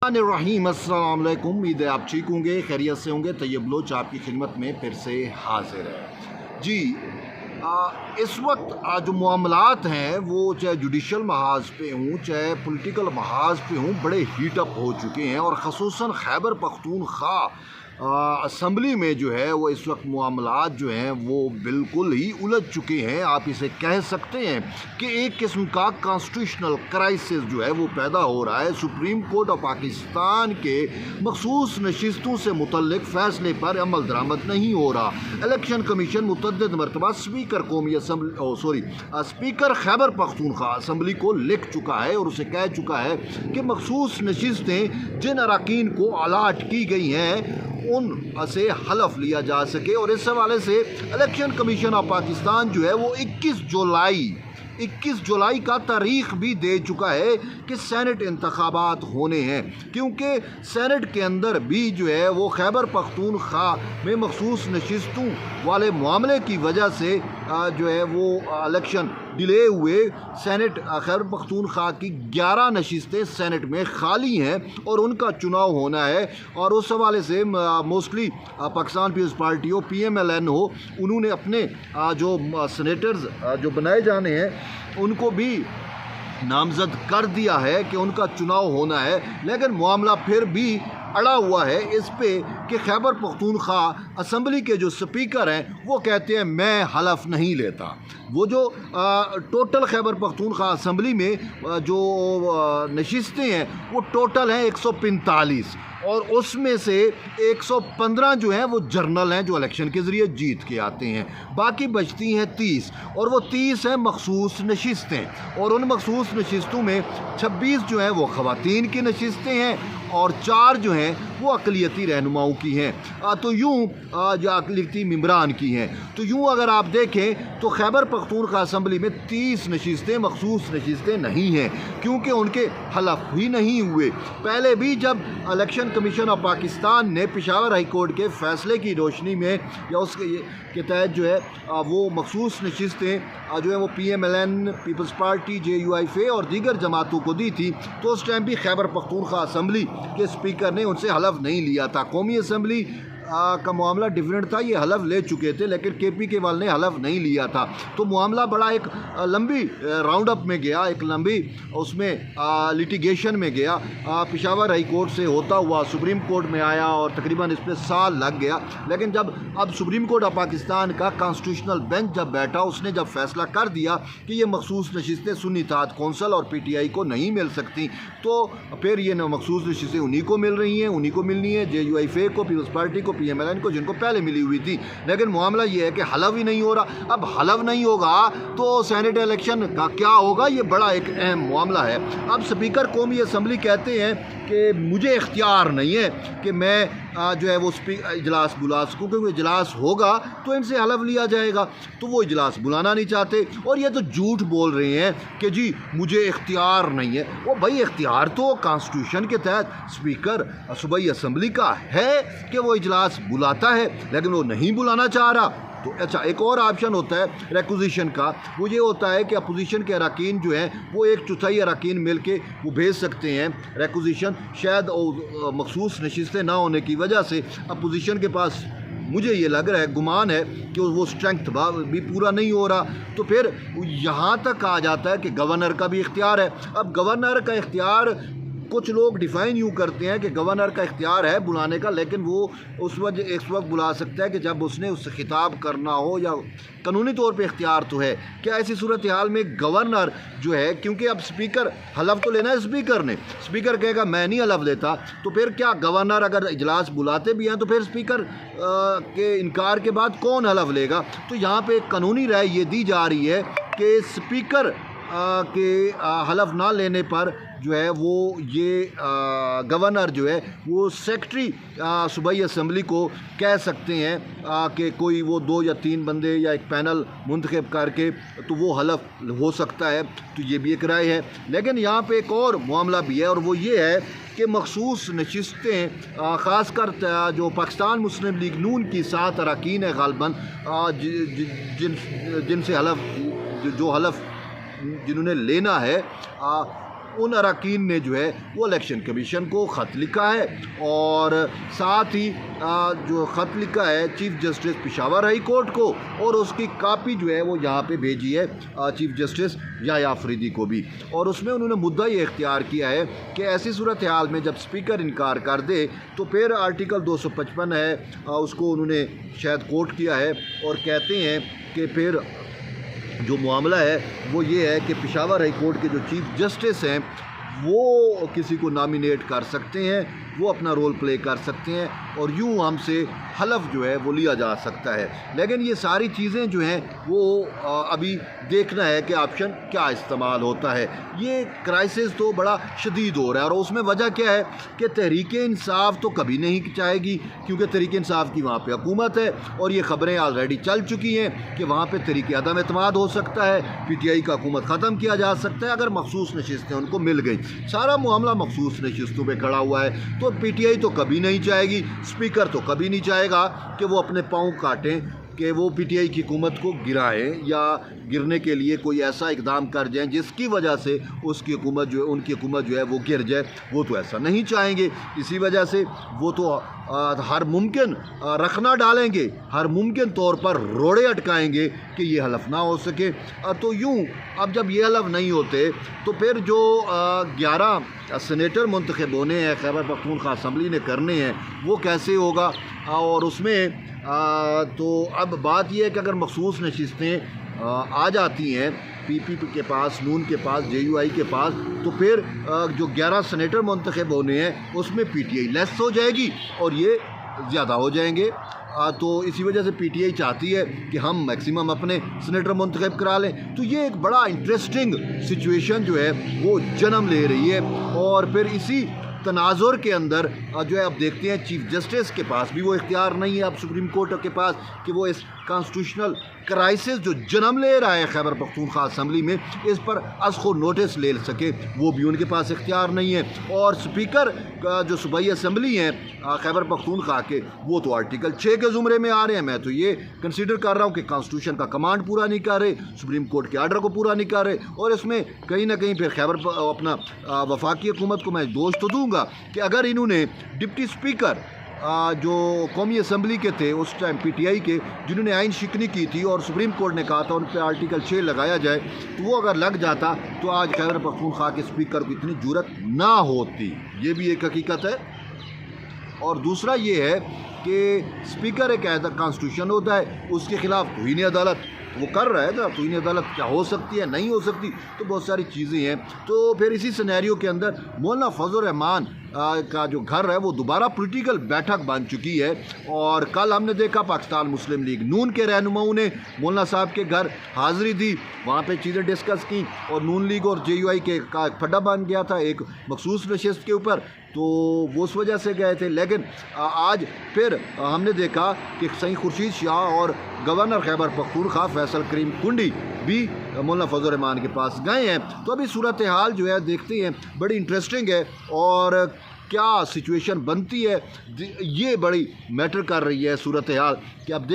रहीम अस्सलाम वालेकुम। उम्मीद है आप ठीक होंगे, खैरियत से होंगे। तैयब बलोच आपकी खिदमत में फिर से हाजिर है जी। इस वक्त जो मामलात हैं वो चाहे जुडिशल महाज पे हों चाहे पॉलिटिकल महाज पे हों, बड़े हीटअप हो चुके हैं। और ख़ुसूसन खैबर पख्तूनख्वा असम्बली में जो है वो इस वक्त मामलात जो हैं वो बिल्कुल ही उलझ चुके हैं। आप इसे कह सकते हैं कि एक किस्म का कॉन्स्टिट्यूशनल क्राइसिस जो है वो पैदा हो रहा है। सुप्रीम कोर्ट ऑफ पाकिस्तान के मखसूस नशिस्तों से मुतल्लिक फ़ैसले पर अमल दरामद नहीं हो रहा। इलेक्शन कमीशन मुतअद्दिद मरतबा स्पीकर कौमी assembly speaker Khyber Pakhtunkhwa assembly को लिख चुका है और उसे कह चुका है कि मखसूस नशिस्तें जिन अराकीन को अलाट की गई हैं उन से हलफ लिया जा सके। और इस हवाले से इलेक्शन कमीशन ऑफ पाकिस्तान जो है वो 21 जुलाई का तारीख़ भी दे चुका है कि सेनेट इंतखाबात होने हैं, क्योंकि सेनेट के अंदर भी जो है वो खैबर पख्तूनख्वा में मखसूस नशिस्तों वाले मामले की वजह से जो है वो इलेक्शन डिले हुए। सेनेट खैबर पख्तूनख्वा की 11 नशिस्तें सेनेट में खाली हैं और उनका चुनाव होना है। और उस हवाले से मोस्टली पाकिस्तान पीपल्स पार्टी हो, PMLN हो, उन्होंने अपने जो सेनेटर्स जो बनाए जाने हैं उनको भी नामजद कर दिया है कि उनका चुनाव होना है। लेकिन मामला फिर भी अड़ा हुआ है इस पे कि खैबर पख्तूनख्वा असम्बली के जो स्पीकर हैं वो कहते हैं मैं हलफ नहीं लेता। वो जो टोटल खैबर पख्तूनख्वा असम्बली में जो नशिस्तें हैं वो टोटल हैं 145 और उसमें से 115 जो हैं वो जर्नल हैं जो इलेक्शन के ज़रिए जीत के आते हैं। बाकी बचती हैं 30 और वो 30 हैं मखसूस नशिस्तें। और उन मखसूस नशिस्तों में 26 जो हैं वो ख़वातीन की नशिस्तें हैं और 4 जो हैं वो अक़लियती रहनुमाओं की हैं। तो यूँ जो अक़लियती मेंबरान की हैं। तो यूँ अगर आप देखें तो खैबर पख्तूनख्वा असम्बली में 30 नशिस्तें मखसूस नशिस्तें नहीं हैं, क्योंकि उनके हलफ ही नहीं हुए। पहले भी जब इलेक्शन कमीशन ऑफ पाकिस्तान ने पेशावर हाई कोर्ट के फ़ैसले की रोशनी में या उसके तहत जो है वो मखसूस नशिस्तें जो है वो PMLN, पीपल्स पार्टी, JUIF और दीगर जमातों को दी थी, तो उस टाइम भी खैबर पख्तूनख्वा असम्बली के स्पीकर ने उनसे हलफ नहीं लिया था। कौमी असम्बली का मामला डिफरेंट था, ये हलफ ले चुके थे, लेकिन KP केवल ने हलफ नहीं लिया था। तो मामला बड़ा एक लंबी राउंड अप में गया, एक लंबी उसमें लिटिगेशन में गया। पेशावर हाई कोर्ट से होता हुआ सुप्रीम कोर्ट में आया और तकरीबन इस पर साल लग गया। लेकिन जब अब सुप्रीम कोर्ट ऑफ पाकिस्तान का कॉन्स्टिट्यूशनल बेंच जब बैठा, उसने जब फैसला कर दिया कि ये मखसूस नशिस्तें सुन्नी इत्तेहाद कौंसिल और PTI को नहीं मिल सकती, तो फिर ये मखसूस नशिस्तें उन्हीं को मिल रही हैं, उन्हीं को मिलनी है, JUIF को, पीपल्स पार्टी को, PMLN को, जिनको पहले मिली हुई थी। लेकिन मामला ये है कि हलफ ही नहीं हो रहा। अब हलफ नहीं होगा तो सेनेट इलेक्शन का क्या होगा, ये बड़ा एक अहम मामला है। अब स्पीकर कौमी असम्बली कहते हैं कि मुझे इख्तियार नहीं है कि मैं जो है वो इजलास बुला सकूँ, क्योंकि इजलास होगा तो इनसे हलफ लिया जाएगा। तो वो इजलास बुलाना नहीं चाहते और ये तो झूठ बोल रहे हैं कि जी मुझे इख्तियार नहीं है। वो भाई इख्तियार तो कॉन्स्टिट्यूशन के तहत स्पीकर सूबाई असम्बली का है कि वो इजलास बुलाता है, लेकिन वो नहीं बुलाना चाह रहा। तो अच्छा, एक और ऑप्शन होता है रिक्विजिशन का। वो ये होता है कि अपोजिशन के अराकीन जो हैं वो 1/4 अराकीन मिल के वो भेज सकते हैं रिक्विजिशन। शायद मखसूस नशिस्तें ना होने की वजह से अपोजिशन के पास, मुझे ये लग रहा है, गुमान है कि वो स्ट्रेंथ भी पूरा नहीं हो रहा। तो फिर यहाँ तक आ जाता है कि गवर्नर का भी इख्तियार है। अब गवर्नर का इख्तियार कुछ लोग डिफ़ाइन यूँ करते हैं कि गवर्नर का इख्तियार है बुलाने का, लेकिन वो उस वक्त बुला सकता है कि जब उसने उससे खिताब करना हो, या कानूनी तौर पे इख्तियार तो है। क्या ऐसी सूरत हाल में गवर्नर जो है, क्योंकि अब स्पीकर हलफ तो लेना है स्पीकर ने, स्पीकर कहेगा मैं नहीं हलफ लेता, तो फिर क्या गवर्नर अगर इजलास बुलाते भी हैं तो फिर स्पीकर के इनकार के बाद कौन हलफ लेगा। तो यहाँ पर एक कानूनी राय ये दी जा रही है कि स्पीकर के हलफ ना लेने पर जो है वो ये गवर्नर जो है वो सेक्रेटरी सूबाई असम्बली को कह सकते हैं कि कोई वो 2 या 3 बंदे या एक पैनल मुंतखब करके तो वो हलफ हो सकता है। तो ये भी एक राय है। लेकिन यहाँ पे एक और मामला भी है और वो ये है कि मखसूस नशिस्तें ख़ासकर जो पाकिस्तान मुस्लिम लीग नून की 7 अरकान है ग़ालिबन, जिनसे हलफ जो हलफ जिन्होंने लेना है उन अरकान ने जो है वो इलेक्शन कमीशन को ख़त लिखा है और साथ ही जो ख़त लिखा है chief justice Peshawar high court को और उसकी कापी जो है वो यहाँ पे भेजी है चीफ जस्टिस याह्या अफरीदी को भी। और उसमें उन्होंने मुद्दा ये इख्तियार किया है कि ऐसी सूरत हाल में जब स्पीकर इनकार कर दे तो फिर आर्टिकल 255 है उसको उन्होंने शायद कोट किया है और कहते हैं कि फिर जो मामला है वो ये है कि पेशावर हाई कोर्ट के जो चीफ जस्टिस हैं वो किसी को नॉमिनेट कर सकते हैं, वो अपना रोल प्ले कर सकते हैं और यूँ हमसे हलफ जो है वो लिया जा सकता है। लेकिन ये सारी चीज़ें जो हैं वो अभी देखना है कि ऑप्शन क्या इस्तेमाल होता है। ये क्राइसिस तो बड़ा शदीद हो रहा है और उसमें वजह क्या है कि तहरीक इंसाफ तो कभी नहीं चाहेगी क्योंकि तहरीक इंसाफ की वहाँ पे हुकूमत है और ये ख़बरें ऑलरेडी चल चुकी हैं कि वहाँ पे तहरीक अदम एतमाद हो सकता है, PTI का हुकूमत ख़त्म किया जा सकता है अगर मखसूस नशिस्तें उनको मिल गई। सारा मामला मखसूस नशिस्तों पर खड़ा हुआ है तो PTI तो कभी नहीं चाहेगी, स्पीकर तो कभी नहीं चाहेगा कि वो अपने पाँव काटें कि वो PTI की हुकूमत को गिराएं या गिरने के लिए कोई ऐसा इकदाम कर जाएं जिसकी वजह से उसकी हुकूमत जो है उनकी हुकूमत जो है वो गिर जाए। वो तो ऐसा नहीं चाहेंगे, इसी वजह से वो तो हर मुमकिन रखना डालेंगे, हर मुमकिन तौर पर रोड़े अटकाएंगे कि ये हलफ ना हो सके। तो यूँ अब जब ये हलफ नहीं होते तो फिर जो 11 सेनेटर मुंतखब होने हैं खैबर पख्तूनख्वा असम्बली ने करने हैं वो कैसे होगा। और उसमें तो अब बात यह है कि अगर मखसूस नशिस्तें आ जाती हैं PP के पास, नून के पास, JUI के पास तो फिर जो 11 सेनेटर मुंतखब होने हैं उसमें PTI लेस हो जाएगी और ये ज़्यादा हो जाएंगे। तो इसी वजह से PTI चाहती है कि हम मैक्सिमम अपने सेनेटर मुंतखब करा लें। तो ये एक बड़ा इंटरेस्टिंग सिचुएशन जो है वो जन्म ले रही है और फिर इसी तनाजुर के अंदर जो है अब देखते हैं चीफ जस्टिस के पास भी वो इख्तियार नहीं है अब सुप्रीम कोर्ट के पास कि वो इस कॉन्स्टिट्यूशनल क्राइसिस जो जन्म ले रहा है खैबर पख्तूनख्वा असम्बली में इस पर अज़ख़ुर नोटिस ले सके, वो भी उनके पास इख्तियार नहीं है। और स्पीकर का जो सूबाई असम्बली हैं खैबर पख्तूनख्वा के वो तो आर्टिकल 6 के ज़ुमरे में आ रहे हैं। मैं तो ये कंसिडर कर रहा हूँ कि कॉन्स्टिट्यूशन का कमांड पूरा नहीं कर रहे, सुप्रीम कोर्ट के आर्डर को पूरा नहीं कर रहे और इसमें कहीं ना कहीं फिर खैबर अपना वफाकी हुकूमत को मैं दोष तो दूँगा कि अगर इन्होंने डिप्टी स्पीकर जो कौमी असम्बली के थे उस टाइम PTI के जिन्होंने आइन शिकनी की थी और सुप्रीम कोर्ट ने कहा था उन पर आर्टिकल 6 लगाया जाए तो वो अगर लग जाता तो आज खैबर पख्तूनख्वा के स्पीकर को इतनी जुर्रत ना होती। ये भी एक हकीकत है। और दूसरा ये है कि स्पीकर एक ऐसा कॉन्स्टिट्यूशन होता है उसके ख़िलाफ़ तौहीन अदालत वो कर रहा है। तो तौहीन अदालत क्या हो सकती है, नहीं हो सकती, तो बहुत सारी चीज़ें हैं। तो फिर इसी सिनेरियो के अंदर मौलाना फजल रहमान का जो घर है वो दोबारा पॉलिटिकल बैठक बन चुकी है। और कल हमने देखा पाकिस्तान मुस्लिम लीग नून के रहनुमाओं ने मौलाना साहब के घर हाज़िरी दी, वहाँ पे चीज़ें डिस्कस की और नून लीग और JUI के का फड्डा बन गया था एक मखसूस नशिस्त के ऊपर, तो वो उस वजह से गए थे। लेकिन आज फिर हमने देखा कि सईद खुर्शीद शाह और गवर्नर खैबर पख्तूनख्वा फैसल करीम कुंडी भी मौलाना फजल रहमान के पास गए हैं। तो अभी सूरत हाल जो है देखते हैं, बड़ी इंटरेस्टिंग है और क्या सिचुएशन बनती है ये बड़ी मैटर कर रही है सूरत हाल कि अब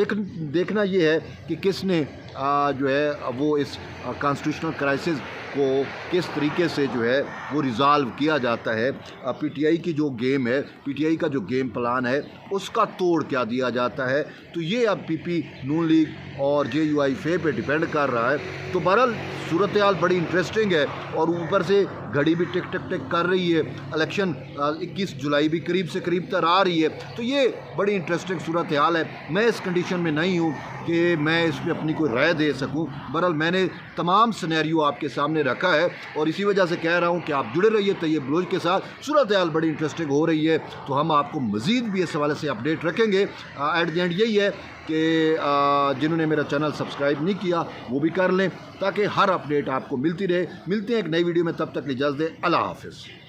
देखना ये है कि किसने जो है वो इस कॉन्स्टिट्यूशनल क्राइसिस को किस तरीके से जो है वो रिज़ॉल्व किया जाता है। PTI की जो गेम है, PTI का जो गेम प्लान है उसका तोड़ क्या दिया जाता है। तो ये अब PP नून लीग और JUI फे पे डिपेंड कर रहा है। तो बहरहाल सूरत हाल बड़ी इंटरेस्टिंग है और ऊपर से घड़ी भी टिक टिक टिक कर रही है, इलेक्शन 21 जुलाई भी करीब से करीब तर आ रही है। तो ये बड़ी इंटरेस्टिंग सूरत हाल है। मैं इस कंडीशन में नहीं हूँ कि मैं इस पर अपनी कोई राय दे सकूँ। बहरहाल मैंने तमाम सिनेरियो आपके सामने रखा है और इसी वजह से कह रहा हूँ कि आप जुड़े रहिए तैयब बलोच के साथ। सूरत हाल बड़ी इंटरेस्टिंग हो रही है तो हम आपको मज़ीद भी इस हवाले से अपडेट रखेंगे। एट द एंड यही है कि जिन्होंने मेरा चैनल सब्सक्राइब नहीं किया वो भी कर लें ताकि हर अपडेट आपको मिलती रहे। मिलते हैं एक नई वीडियो में, तब तक इजाज़त दें। अल्लाह हाफ़िज़।